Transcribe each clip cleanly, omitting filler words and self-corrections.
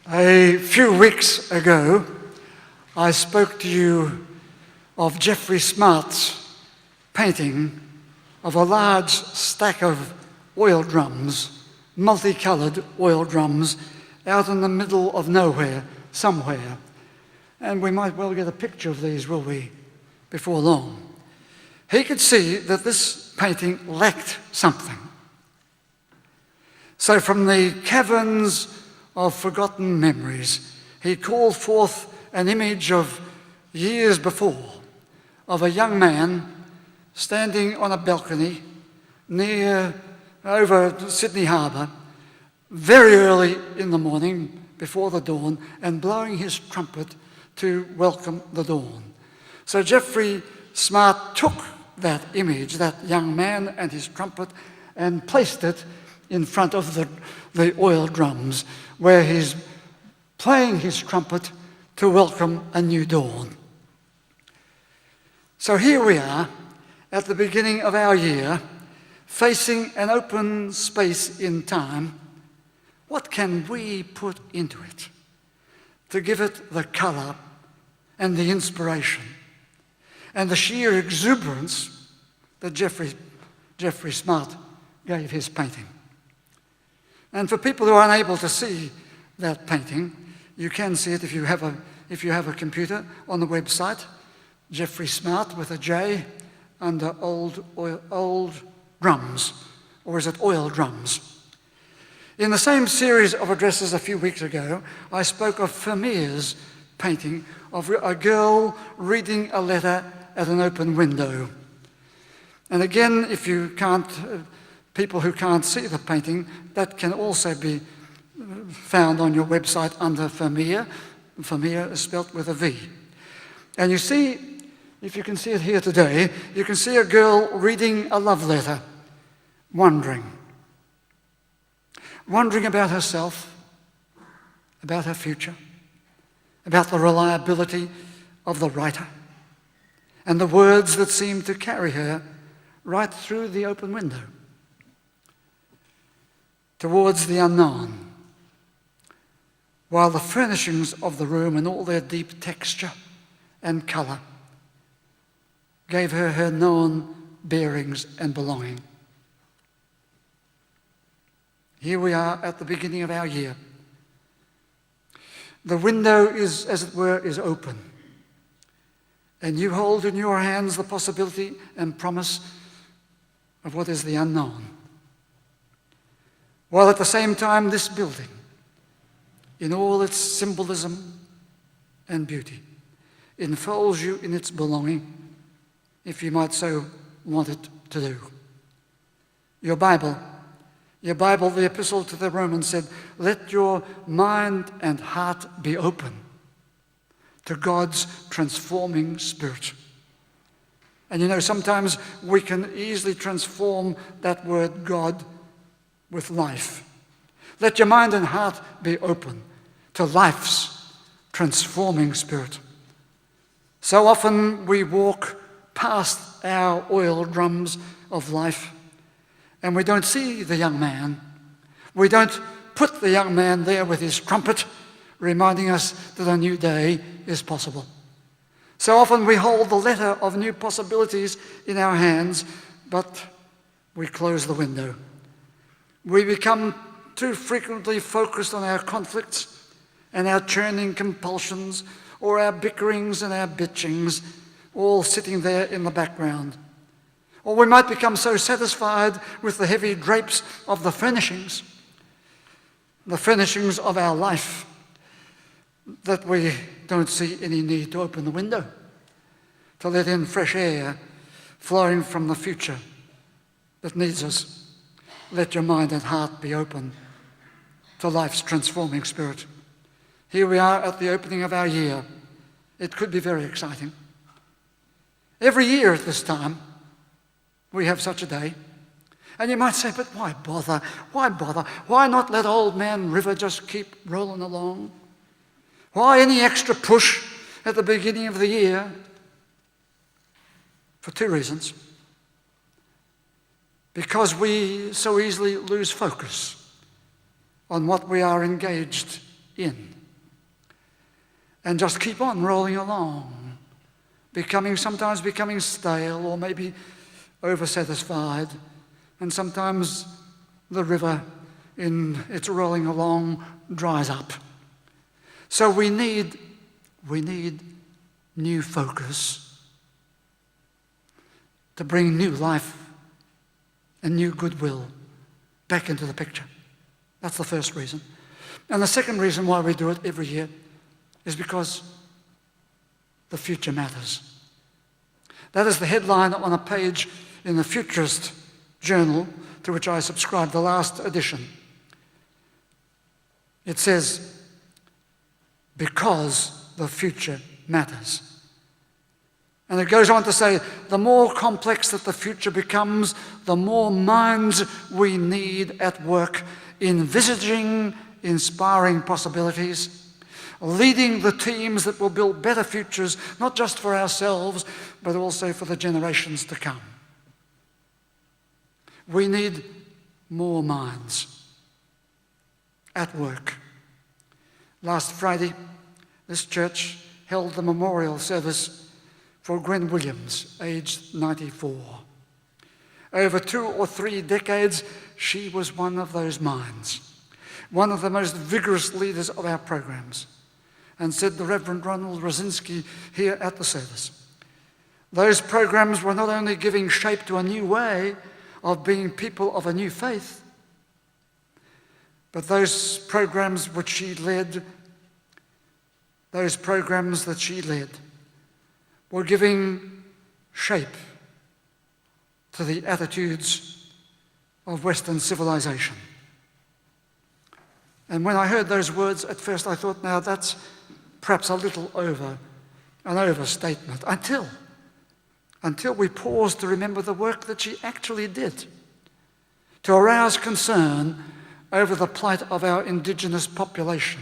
A few weeks ago, I spoke to you of Geoffrey Smart's painting of a large stack of oil drums, multicoloured oil drums, out in the middle of nowhere, somewhere. And we might well get a picture of these, will we, before long. He could see that this painting lacked something. So from the caverns of forgotten memories, he called forth an image of years before, of a young man standing on a balcony over Sydney Harbour, very early in the morning, before the dawn, and blowing his trumpet to welcome the dawn. So Geoffrey Smart took that image, that young man and his trumpet, and placed it in front of the oil drums, where he's playing his trumpet to welcome a new dawn. So here we are at the beginning of our year, facing an open space in time. What can we put into it to give it the colour and the inspiration and the sheer exuberance that Geoffrey Smart gave his painting? And for people who are unable to see that painting, you can see it if you have a computer on the website, Geoffrey Smart with a J under old drums, or is it oil drums? In the same series of addresses a few weeks ago, I spoke of Vermeer's painting of a girl reading a letter at an open window. And again, if you can't, people who can't see the painting, that can also be found on your website under Vermeer. Vermeer is spelt with a V. And you see, if you can see it here today, you can see a girl reading a love letter, wondering about herself, about her future, about the reliability of the writer, and the words that seem to carry her right through the open window towards the unknown, while the furnishings of the room and all their deep texture and colour gave her her known bearings and belonging. Here we are at the beginning of our year. The window is, as it were, is open, and you hold in your hands the possibility and promise of what is the unknown, while at the same time this building, in all its symbolism and beauty, enfolds you in its belonging, if you might so want it to do. Your Bible, the Epistle to the Romans said, let your mind and heart be open to God's transforming Spirit. And you know, sometimes we can easily transform that word God with life. Let your mind and heart be open to life's transforming Spirit. So often we walk past our oil drums of life and we don't see the young man. We don't put the young man there with his trumpet, reminding us that a new day is possible. So often we hold the letter of new possibilities in our hands, but we close the window. We become too frequently focused on our conflicts and our churning compulsions, or our bickerings and our bitchings, all sitting there in the background. Or we might become so satisfied with the heavy drapes of the furnishings of our life, that we don't see any need to open the window, to let in fresh air flowing from the future that needs us. Let your mind and heart be open to life's transforming Spirit. Here we are at the opening of our year. It could be very exciting. Every year at this time, we have such a day. And you might say, but why bother? Why bother? Why not let Old Man River just keep rolling along? Why any extra push at the beginning of the year? For two reasons. Because we so easily lose focus on what we are engaged in. and just keep on rolling along, sometimes becoming stale or maybe oversatisfied, and sometimes the river in its rolling along dries up. So we need new focus to bring new life and new goodwill back into the picture. That's the first reason. And the second reason why we do it every year is because the future matters. That is the headline on a page in the Futurist journal to which I subscribed, the last edition. It says, because the future matters. And it goes on to say, the more complex that the future becomes, the more minds we need at work envisaging inspiring possibilities, leading the teams that will build better futures, not just for ourselves, but also for the generations to come. We need more minds at work. Last Friday, this church held the memorial service for Gwen Williams, aged 94. Over 2 or 3 decades, she was one of those minds, one of the most vigorous leaders of our programs, and said the Reverend Ronald Rosinski here at the service. Those programs were not only giving shape to a new way of being people of a new faith, but those programs that she led were giving shape to the attitudes of Western civilization. And when I heard those words, at first I thought, now that's perhaps a little an overstatement, until we pause to remember the work that she actually did to arouse concern over the plight of our indigenous population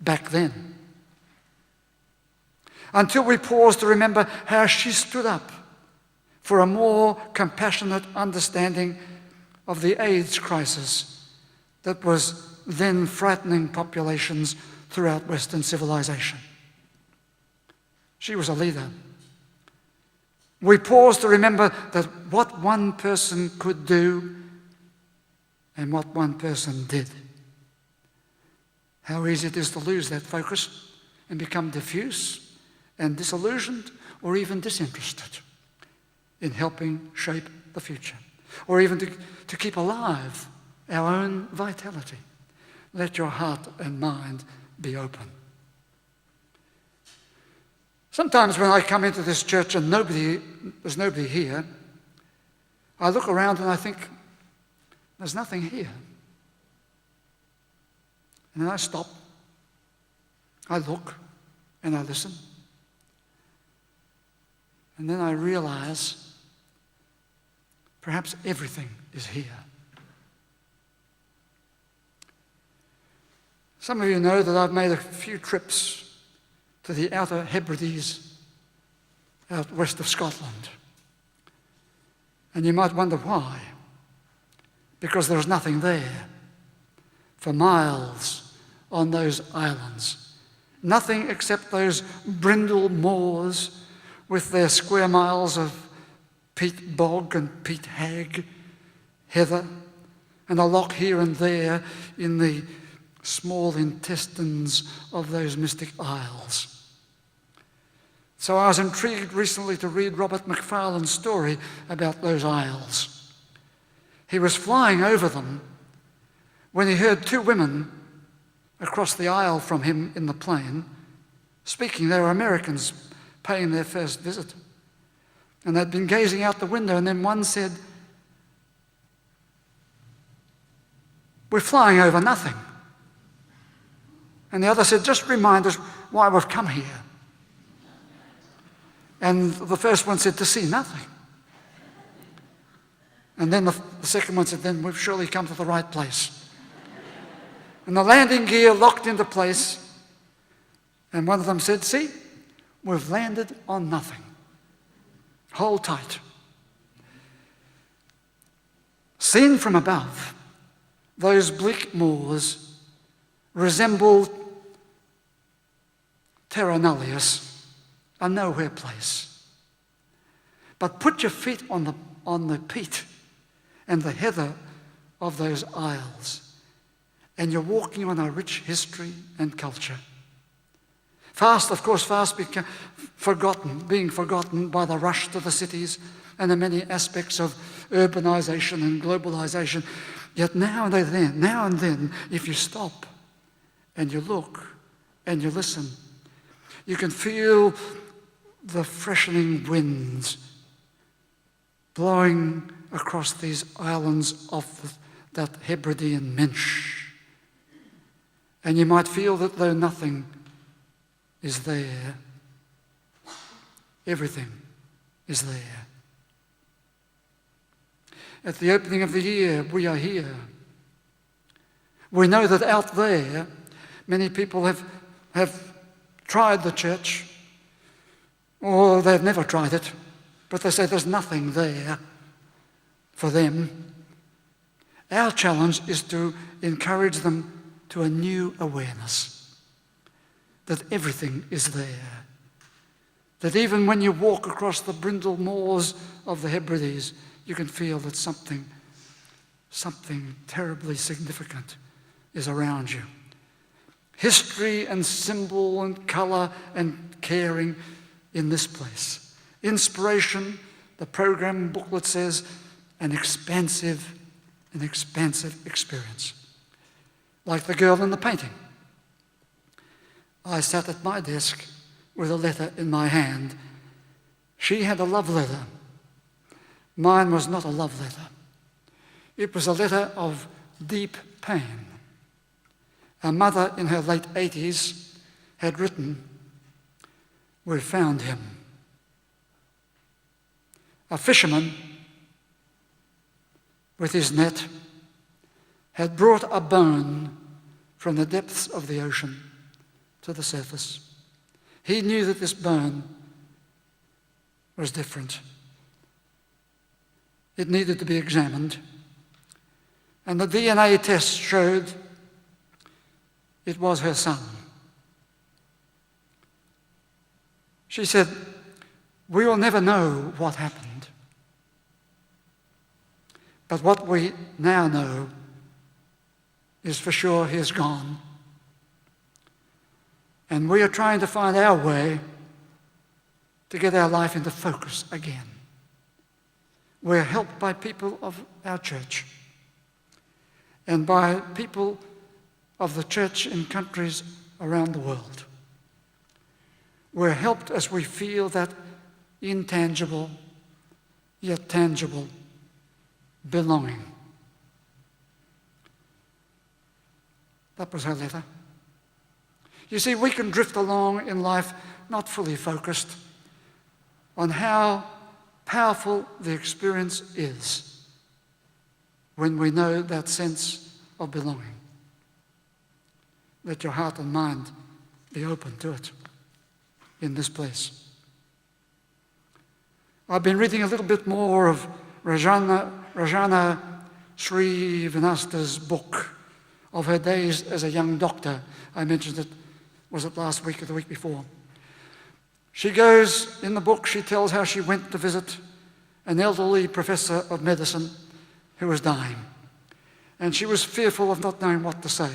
back then. Until we pause to remember how she stood up for a more compassionate understanding of the AIDS crisis that was then frightening populations throughout Western civilization. She was a leader. We pause to remember that what one person could do and what one person did. How easy it is to lose that focus and become diffuse and disillusioned or even disinterested in helping shape the future, or even to keep alive our own vitality. Let your heart and mind be open. Sometimes when I come into this church and there's nobody here, I look around and I think, there's nothing here. And then I stop, I look, and I listen. And then I realize perhaps everything is here. Some of you know that I've made a few trips to the Outer Hebrides out west of Scotland. And you might wonder why. Because there's nothing there for miles on those islands. Nothing except those brindle moors with their square miles of peat bog and peat hag, heather, and a loch here and there in the small intestines of those mystic isles. So I was intrigued recently to read Robert Macfarlane's story about those isles. He was flying over them when he heard 2 women across the aisle from him in the plane speaking. They were Americans paying their first visit. And they'd been gazing out the window, and then one said, "We're flying over nothing." And the other said, "Just remind us why we've come here." And the first one said, "To see nothing." And then the second one said, "Then we've surely come to the right place." And the landing gear locked into place, and one of them said, "See, we've landed on nothing. Hold tight." Seen from above, those bleak moors resembled terra nullius, a nowhere place. But put your feet on the peat and the heather of those isles, and you're walking on a rich history and culture. Fast being forgotten by the rush to the cities and the many aspects of urbanization and globalization. Yet now and then, if you stop and you look and you listen, you can feel the freshening winds blowing across these islands of that Hebridean Minch. And you might feel that though nothing is there, everything is there. At the opening of the year, we are here. We know that out there, many people have tried the church, or they've never tried it, but they say there's nothing there for them. Our challenge is to encourage them to a new awareness that everything is there. That even when you walk across the brindle moors of the Hebrides, you can feel that something terribly significant is around you. History and symbol and colour and caring in this place. Inspiration, the program booklet says, an expansive experience. Like the girl in the painting. I sat at my desk with a letter in my hand. She had a love letter. Mine was not a love letter. It was a letter of deep pain. A mother in her late 80s had written, "We found him." A fisherman with his net had brought a bone from the depths of the ocean to the surface. He knew that this bone was different. It needed to be examined. And the DNA test showed it was her son. She said, "We will never know what happened. But what we now know is for sure he is gone. And we are trying to find our way to get our life into focus again. We're helped by people of our church and by people of the church in countries around the world. We're helped as we feel that intangible yet tangible belonging." That was her letter. You see, we can drift along in life not fully focused on how powerful the experience is when we know that sense of belonging. Let your heart and mind be open to it in this place. I've been reading a little bit more of Rajana Srivasta's book of her days as a young doctor. I mentioned it, was it last week or the week before? She goes, in the book, she tells how she went to visit an elderly professor of medicine who was dying. And she was fearful of not knowing what to say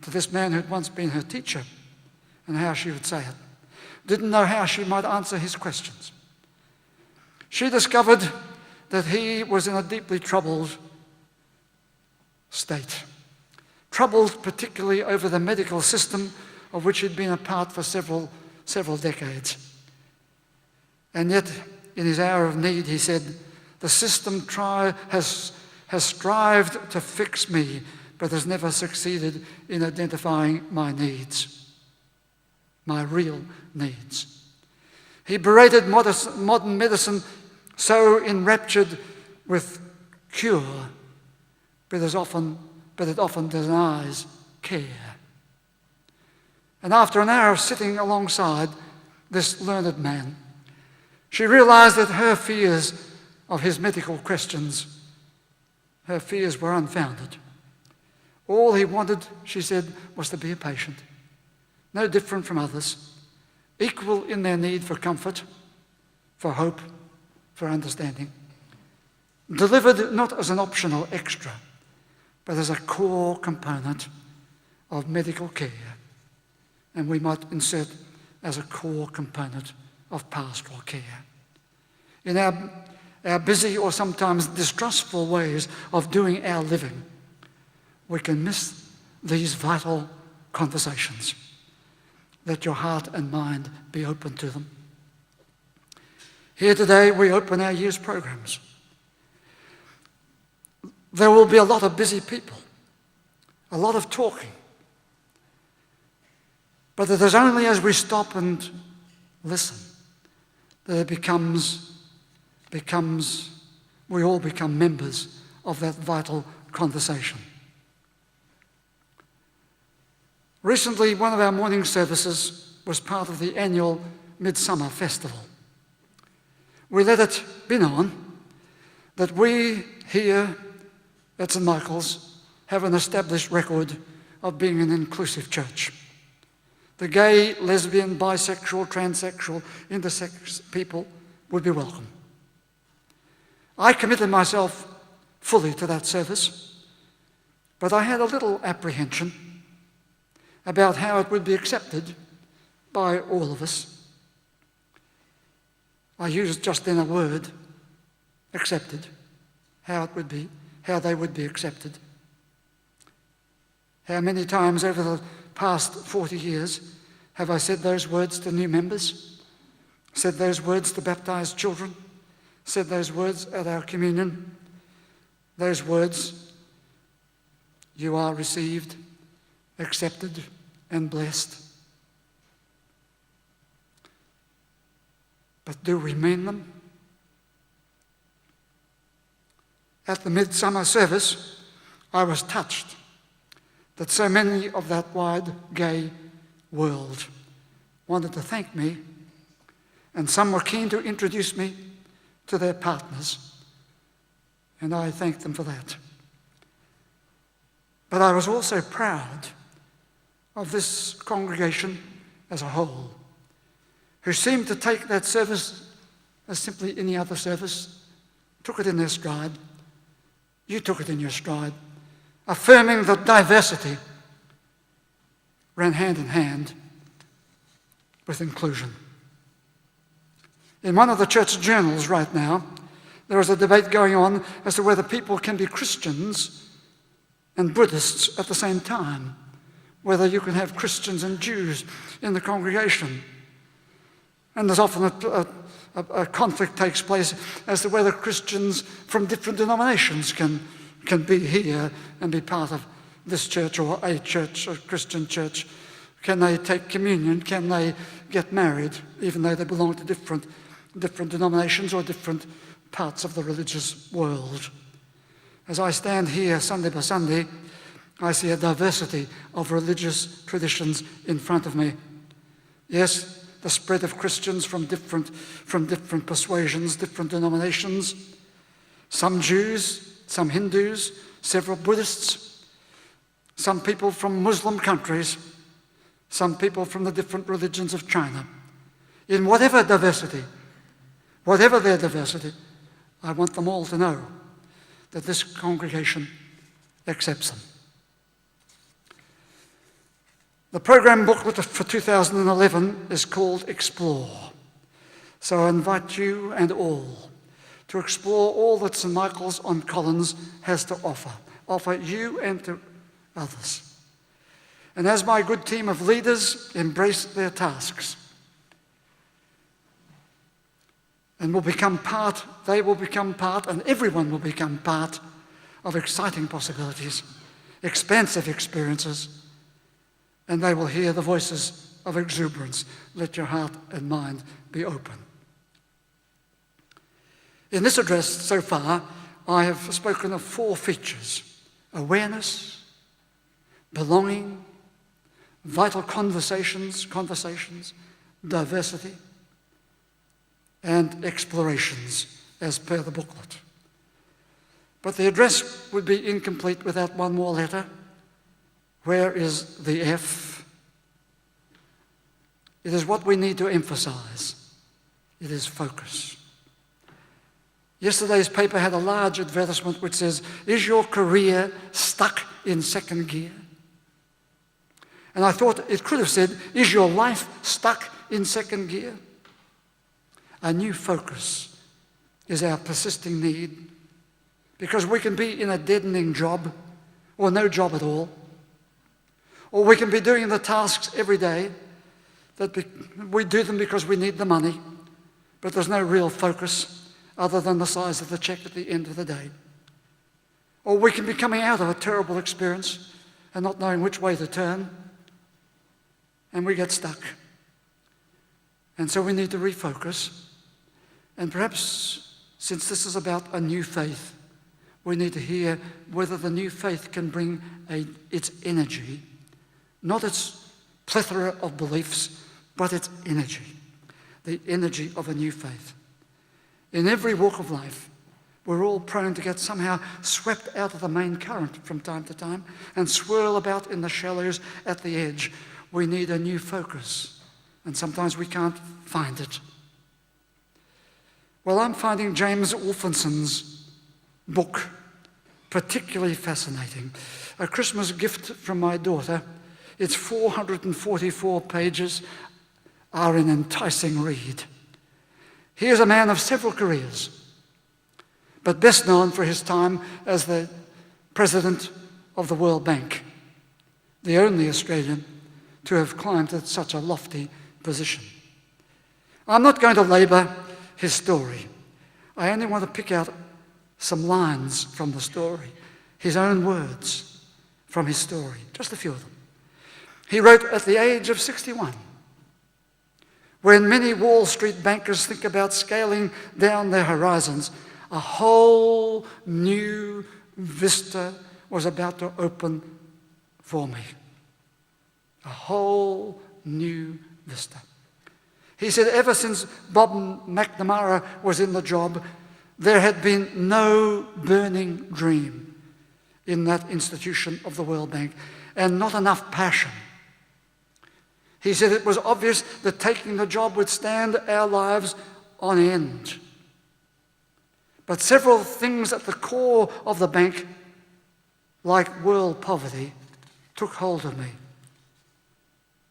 to this man who'd once been her teacher and how she would say it. Didn't know how she might answer his questions. She discovered that he was in a deeply troubled state. Troubled particularly over the medical system of which he'd been a part for several decades. And yet, in his hour of need, he said, "The system has strived to fix me, but has never succeeded in identifying my needs, my real needs." He berated modern medicine, so enraptured with cure, but it often denies care. And after an hour of sitting alongside this learned man, she realized that her fears of his medical questions, her fears were unfounded. All he wanted, she said, was to be a patient, no different from others, equal in their need for comfort, for hope, for understanding, delivered not as an optional extra, but as a core component of medical care, and we might insert as a core component of pastoral care. In our busy or sometimes distrustful ways of doing our living, we can miss these vital conversations. Let your heart and mind be open to them. Here today we open our year's programs. There will be a lot of busy people, a lot of talking. But it is only as we stop and listen that it becomes we all become members of that vital conversation. Recently, one of our morning services was part of the annual Midsummer Festival. We let it be known that we here at St Michael's have an established record of being an inclusive church. The gay, lesbian, bisexual, transsexual, intersex people would be welcome. I committed myself fully to that service, but I had a little apprehension about how it would be accepted by all of us. I used just then a word, accepted, how they would be accepted. How many times over the past 40 years have I said those words to new members, said those words to baptized children, said those words at our communion, those words, you are received, accepted, and blessed. But do we mean them? At the midsummer service, I was touched that so many of that wide gay world wanted to thank me, and some were keen to introduce me to their partners, and I thanked them for that. But I was also proud of this congregation as a whole, who seemed to take that service as simply any other service, took it in their stride. You took it in your stride, affirming that diversity ran hand in hand with inclusion. In one of the church journals right now, there is a debate going on as to whether people can be Christians and Buddhists at the same time, whether you can have Christians and Jews in the congregation. And there's often a conflict takes place as to whether Christians from different denominations can be here and be part of this church or a church, a Christian church. Can they take communion? Can they get married, even though they belong to different denominations or different parts of the religious world? As I stand here Sunday by Sunday, I see a diversity of religious traditions in front of me. Yes, the spread of Christians from different persuasions, different denominations, some Jews, some Hindus, several Buddhists, some people from Muslim countries, some people from the different religions of China. In whatever diversity, whatever their diversity, I want them all to know that this congregation accepts them. The program booklet for 2011 is called Explore. So I invite you and all to explore all that St Michael's on Collins has to offer you and to others. And as my good team of leaders embrace their tasks and they will become part, and everyone will become part of exciting possibilities, expansive experiences, and they will hear the voices of exuberance. Let your heart and mind be open. In this address so far, I have spoken of 4 features: awareness, belonging, vital conversations, diversity, and explorations as per the booklet. But the address would be incomplete without one more letter. Where is the F? It is what we need to emphasize. It is focus. Yesterday's paper had a large advertisement which says, "Is your career stuck in second gear?" And I thought it could have said, "Is your life stuck in second gear?" A new focus is our persisting need, because we can be in a deadening job or no job at all, or we can be doing the tasks every day that we do them because we need the money, but there's no real focus other than the size of the check at the end of the day. Or we can be coming out of a terrible experience and not knowing which way to turn, and we get stuck. And so we need to refocus. And perhaps, since this is about a new faith, we need to hear whether the new faith can bring its energy, not its plethora of beliefs, but its energy, the energy of a new faith. In every walk of life, we're all prone to get somehow swept out of the main current from time to time and swirl about in the shallows at the edge. We need a new focus, and sometimes we can't find it. Well, I'm finding James Wolfenson's book particularly fascinating. A Christmas gift from my daughter. Its 444 pages are an enticing read. He is a man of several careers, but best known for his time as the president of the World Bank, the only Australian to have climbed to such a lofty position. I'm not going to labour his story. I only want to pick out some lines from the story, his own words from his story, just a few of them. He wrote at the age of 61, when many Wall Street bankers think about scaling down their horizons, a whole new vista was about to open for me. A whole new vista. He said ever since Bob McNamara was in the job, there had been no burning dream in that institution of the World Bank, and not enough passion. He said it was obvious that taking the job would stand our lives on end. But several things at the core of the bank, like world poverty, took hold of me.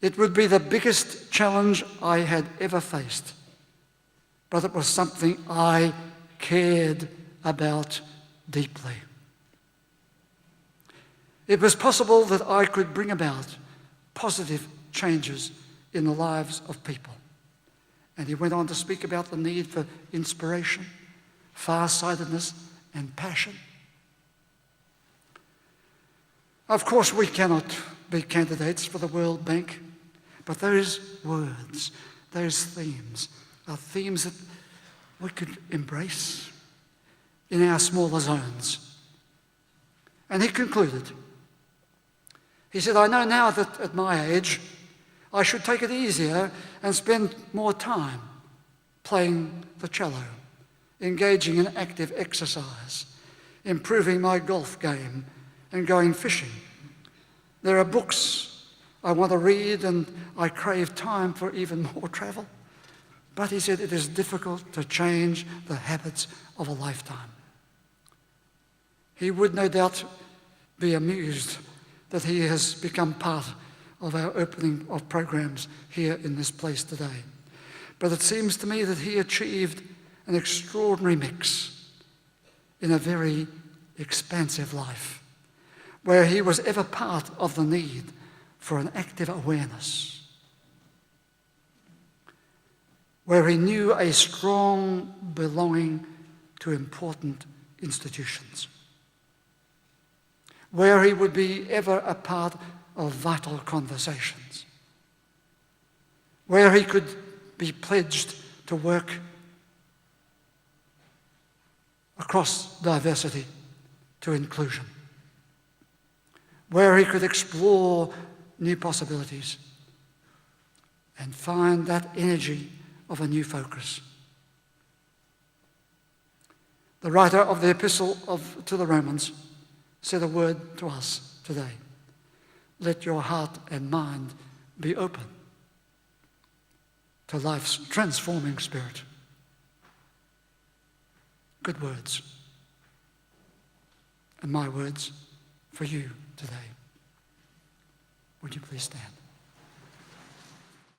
It would be the biggest challenge I had ever faced, but it was something I cared about deeply. It was possible that I could bring about positive changes in the lives of people. And he went on to speak about the need for inspiration, far-sightedness, and passion. Of course, we cannot be candidates for the World Bank, but those words, those themes, are themes that we could embrace in our smaller zones. And he concluded, he said, I know now that at my age, I should take it easier and spend more time playing the cello, engaging in active exercise, improving my golf game, and going fishing. There are books I want to read, and I crave time for even more travel. But he said it is difficult to change the habits of a lifetime. He would no doubt be amused that he has become part of our opening of programs here in this place today. But it seems to me that he achieved an extraordinary mix in a very expansive life, where he was ever part of the need for an active awareness, where he knew a strong belonging to important institutions, where he would be ever a part of vital conversations, where he could be pledged to work across diversity to inclusion, where he could explore new possibilities and find that energy of a new focus. The writer of the epistle to the Romans said a word to us today. Let your heart and mind be open. to life's transforming spirit. Good words. And my words for you today. Would you please stand?